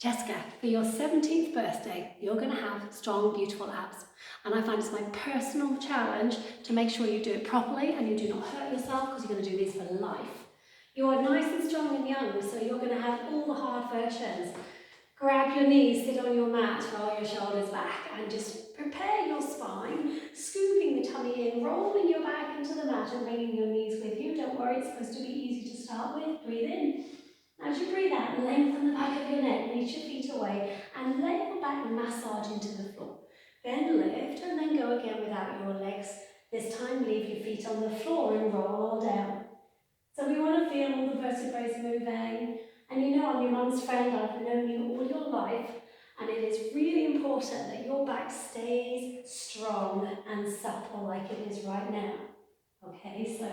Cesca, for your 17th birthday, you're going to have strong, beautiful abs. And I find it's my personal challenge to make sure you do it properly and you do not hurt yourself, because you're going to do these for life. You are nice and strong and young, so you're going to have all the hard versions. Grab your knees, sit on your mat, roll your shoulders back, and just prepare your spine, scooping the tummy in, rolling your back into the mat and bringing your knees with you. Don't worry, it's supposed to be easy to start with. Breathe in. As you breathe out, lengthen the back of your neck, reach your feet away, and let your back massage into the floor. Then lift, and then go again without your legs. This time, leave your feet on the floor and roll down. So we want to feel all the vertebrae moving. And you know, I'm your mum's friend, I've known you all your life, and it is really important that your back stays strong and supple like it is right now. Okay, so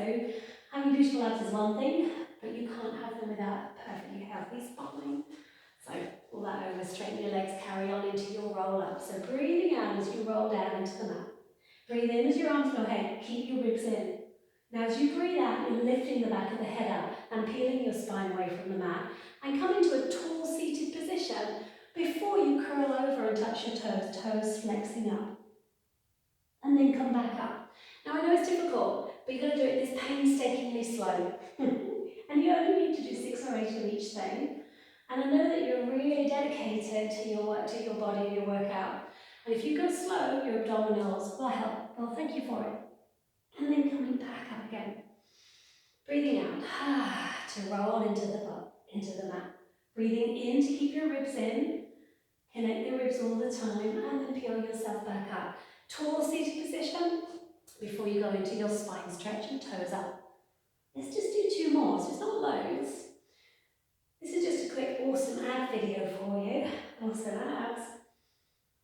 having beautiful abs is one thing, but you can't have them without a perfectly healthy spine. So all that over, straighten your legs, carry on into your roll up. So breathing out as you roll down into the mat. Breathe in as your arms go ahead, keep your ribs in. Now as you breathe out, you're lifting the back of the head up and peeling your spine away from the mat, and come into a tall seated position before you curl over and touch your toes, toes flexing up. And then come back up. Now I know it's difficult, but you're going to do it this painstakingly slow. And you only need to do 6 or 8 of each thing. And I know that you're really dedicated to your work, to your body and your workout. And if you go slow, your abdominals will help. Well, thank you for it. And then coming back up again. Breathing out to roll into the mat. Breathing in to keep your ribs in. Connect the ribs all the time, and then peel yourself back up. Tall seated position before you go into your spine stretch and toes up. Let's just do 2 more, so it's not loads. This is just a quick awesome ab video for you. Awesome abs.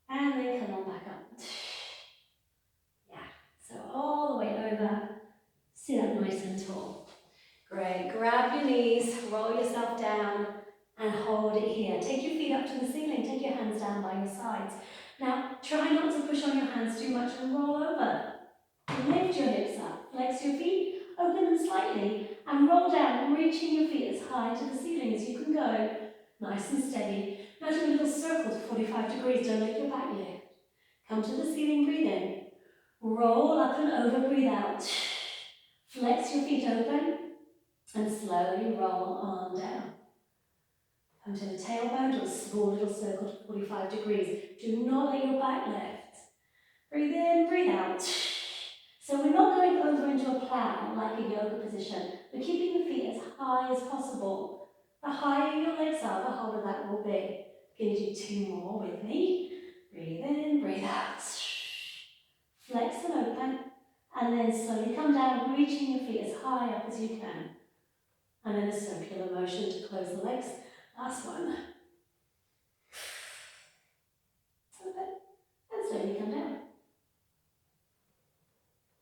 And then come on back up. Yeah, so all the way over. Sit up nice and tall. Great, grab your knees, roll yourself down and hold it here. Take your feet up to the ceiling, take your hands down by your sides. Now, try not to push on your hands too much and roll over. Lift your hips up, flex your feet, open them slightly, and roll down, reaching your feet as high to the ceiling as you can go. Nice and steady. Now do a little circle to 45 degrees, don't let your back lift. Come to the ceiling, breathe in. Roll up and over, breathe out. Flex your feet open, and slowly roll on down. Come to the tailbone, do a small little circle to 45 degrees. Do not let your back lift. Breathe in, breathe out. So we're not going over into a plow like a yoga position. We're keeping the feet as high as possible. The higher your legs are, the harder that will be. Can you do 2 more with me? Breathe in, breathe out. Flex and open. And then slowly come down, reaching your feet as high up as you can. And then a circular motion to close the legs. Last one. Open. And slowly come down.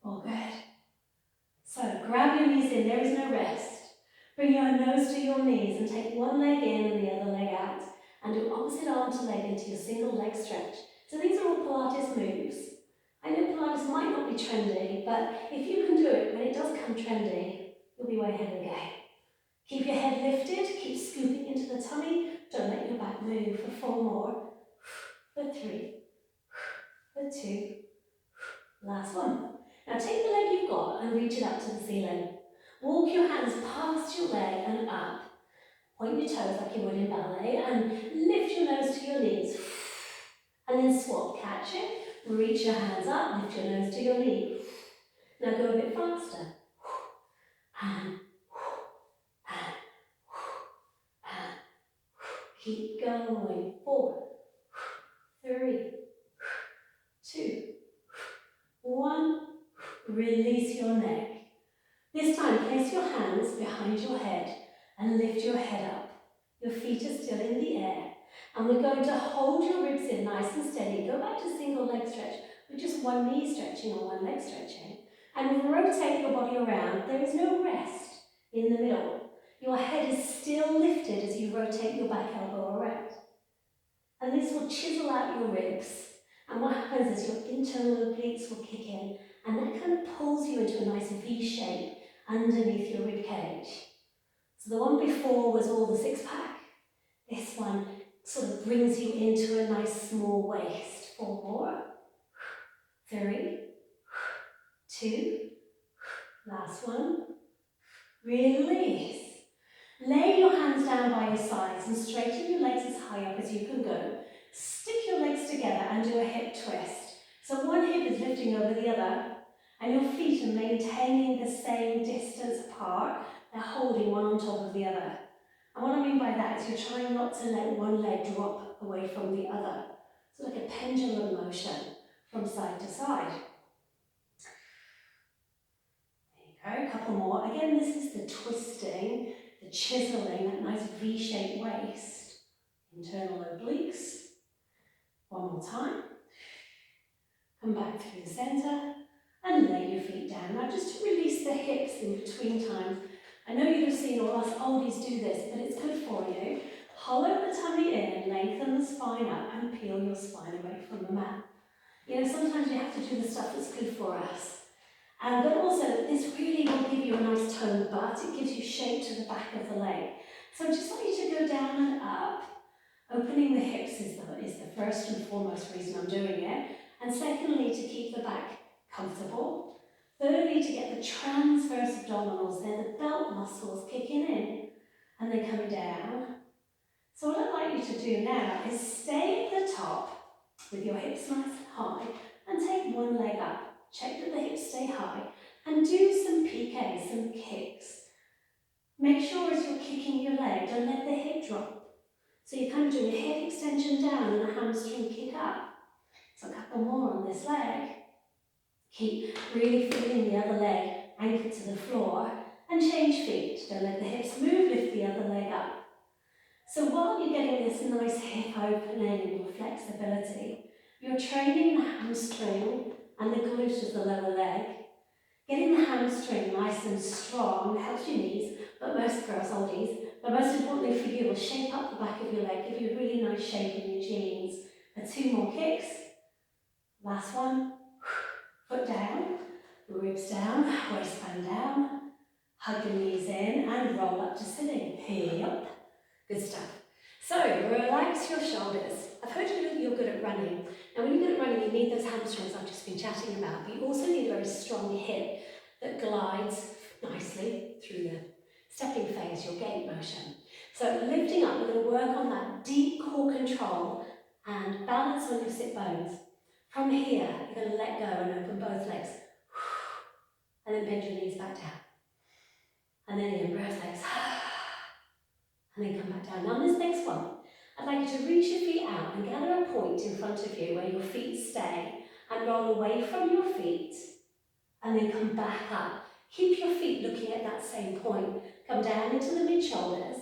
All good. So grab your knees in, there is no rest. Bring your nose to your knees and take one leg in and the other leg out. And do opposite arm to leg into your single leg stretch. So these are all Pilates moves. I know Pilates might not be trendy, but if you can do it when it does come trendy, you'll be way ahead of the game. Keep your head lifted, keep scooping into the tummy. Don't let your back move for 4 more. For 3. For 2. Last one. Now take the leg you've got and reach it up to the ceiling. Walk your hands past your leg and up. Point your toes like you would in ballet and lift your nose to your knees. And then swap, catch it, reach your hands up, lift your nose to your knee. Now go a bit faster. And keep going. 4, 3, 2, 1. Release your neck. This time, place your hands behind your head and lift your head up. Your feet are still in the air. And we're going to hold your ribs in nice and steady. Go back to single leg stretch with just one knee stretching or one leg stretching. And rotate your body around. There is no rest in the middle. Your head is still lifted as you rotate your back elbow around. And this will chisel out your ribs. And what happens is your internal obliques will kick in, and that kind of pulls you into a nice V shape underneath your rib cage. So the one before was all the 6-pack. This one sort of brings you into a nice small waist. 4 more. 3, 2, last one. Release. Lay your hands down by your sides and straighten your legs as high up as you can go. Stick your legs together and do a hip twist. So one hip is lifting over the other and your feet are maintaining the same distance apart. They're holding one on top of the other. And what I mean by that is you're trying not to let one leg drop away from the other. So like a pendulum motion from side to side. There you go, a couple more. Again, this is the twisting, the chiseling, that nice V-shaped waist. Internal obliques. One more time. Come back through the centre and lay your feet down. Now just to release the hips in between times. I know you'd have seen all us oldies do this, but it's good for you. Hollow the tummy in, lengthen the spine up and peel your spine away from the mat. You know, sometimes we have to do the stuff that's good for us. But also, this really will give you a nice toned butt. It gives you shape to the back of the leg. So I just want you to go down and up. Opening the hips is the first and foremost reason I'm doing it. And secondly, to keep the back comfortable. Thirdly, to get the transverse abdominals, they're the belt muscles kicking in and then coming down. So what I'd like you to do now is stay at the top with your hips nice and high and take one leg up. Check that the hips stay high and do some PKs, some kicks. Make sure as you're kicking your leg, don't let the hip drop. So you're kind of doing a hip extension down and a hamstring kick up. So a couple more on this leg. Keep really feeling the other leg anchored to the floor and change feet. Don't let the hips move, lift the other leg up. So while you're getting this nice hip opening and your flexibility, you're training the hamstring and the glute of the lower leg. Getting the hamstring nice and strong helps your knees, but most for us oldies, but most importantly for you will shape up the back of your leg, give you a really nice shape in your jeans. And 2 more kicks. Last one. Foot down, ribs down, waistband down. Hug your knees in and roll up to sitting. Yep. Good stuff. So, relax your shoulders. I've heard you're good at running. Now, when you're good at running, you need those hamstrings I've just been chatting about, but you also need a very strong hip that glides nicely through the stepping phase, your gait motion. So, lifting up, we're going to work on that deep core control and balance on your sit bones. From here, you're going to let go and open both legs. And then bend your knees back down. And then again, breath legs. And then come back down. Now on this next one, I'd like you to reach your feet out and gather a point in front of you where your feet stay and roll away from your feet and then come back up. Keep your feet looking at that same point. Come down into the mid-shoulders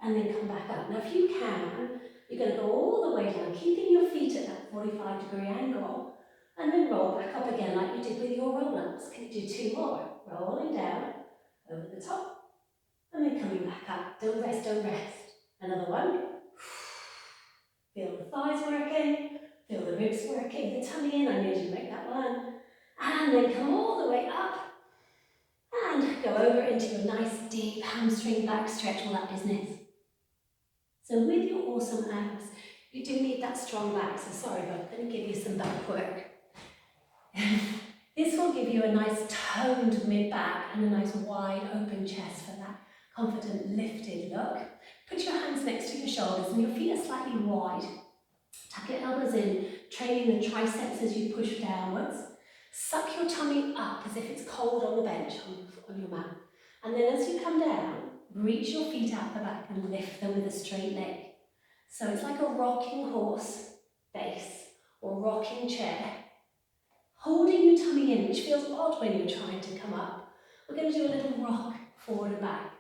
and then come back up. Now if you can, you're going to go all the way down, keeping your feet at that 45-degree angle and then roll back up again like you did with your roll-ups. Can you do 2 more? Rolling down, over the top. And then coming back up. Don't rest, don't rest. Another one. Feel the thighs working. Feel the ribs working. The tummy in. I need you to make that one. And then come all the way up. And go over into a nice deep hamstring back stretch, all that business. So with your awesome abs, you do need that strong back. So sorry, but I'm going to give you some back work. This will give you a nice toned mid-back and a nice wide open chest for that confident lifted look. Put your hands next to your shoulders and your feet are slightly wide. Tuck your elbows in, training the triceps as you push downwards. Suck your tummy up as if it's cold on the bench on your mat. And then as you come down, reach your feet out the back and lift them with a straight leg. So it's like a rocking horse base or rocking chair. Holding your tummy in, which feels odd when you're trying to come up. We're going to do a little rock forward and back.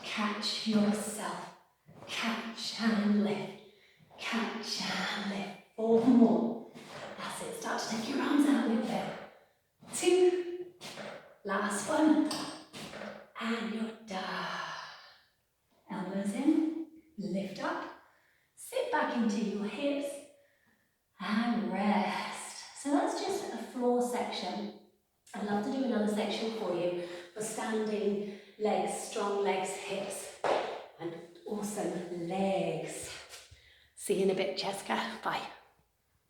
Catch yourself. Catch and lift. Catch and lift. 4 more. That's it. Start to take your arms out a little bit. 2. Last one. And you're done. Elbows in. Lift up. Sit back into your hips. And rest. So that's just a floor section. I'd love to do another section for you for standing legs, strong legs, hips, and awesome legs. See you in a bit, Cesca. Bye.